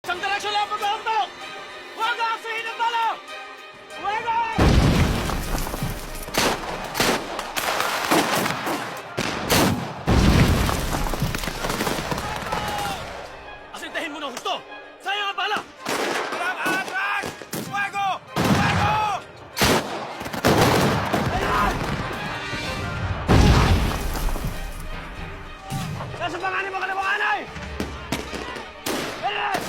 Isang direksyon lang pag-auntok! Huwag aksihin ang bala! Fuego! Asintahin mo na husto! Sayang ang bala! Walang atras! Fuego! Fuego! Ayan! Nasa panganin mo ka na mga anay! Ayan!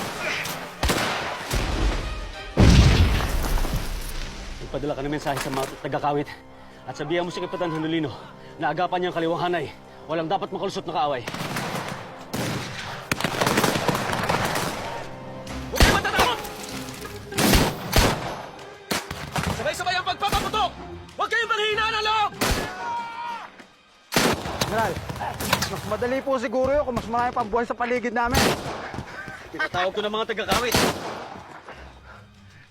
Ipadala ka ng mensahe sa mga taga-kawit at sabihan mo si Kapitan Hanulino na agapan niyang kaliwahanay. Walang dapat makalusot na kaaway. Huwag kayo matatakot! Sabay-sabay ang pagpapaputok! Huwag kayong maghihinaan ang loob! General, mas madali po siguro yun kung mas marami pang buwan sa paligid namin. Pinatawag ko ng mga taga-kawit.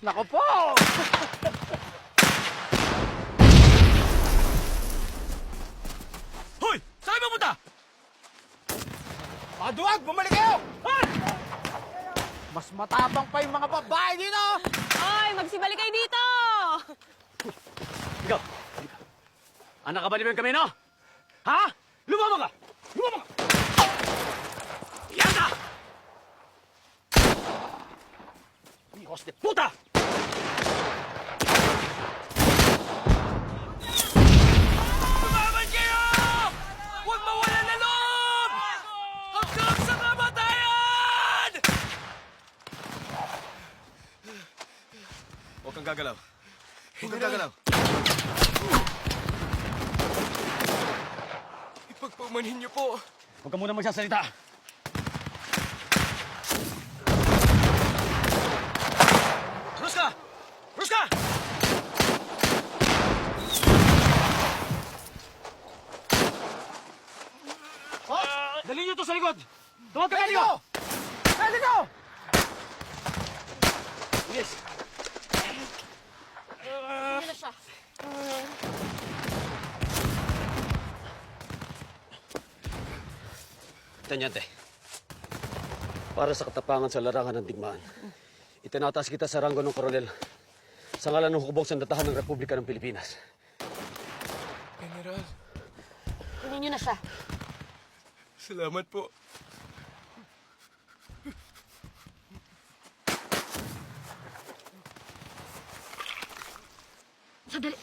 Nako po! Hoy! Saan kayo pupunta? Mga duwag, bumalik kayo! Hoy! Mas matapang pa yung mga babae dito! Oy, magsibalik kayo dito! Ikaw! Anak ka ba ni Ben Camino? Ha? Lumama ka! Lumama ka! Yan ka! Hijos de puta! Lumaban kayo! Huwag mawalan na loob! Hanggang sa kamatayan! Huwag kang gagalaw. Huwag kang gagalaw. Ipagpamanhin niyo po. Huwag ka muna magsasalita. Ruska! Ruska! Dali niyo to sa likod! Tuwag ka kayo! Medico! Yes! Hindi na siya. Tanyante, para sa katapangan sa larangan ng digmaan, itinataas kita sa ranggo ng koronel sa ngalan ng hukbong sandatahan ng Republika ng Pilipinas. General, Kunin niyo na siya. salamat po. Sandali.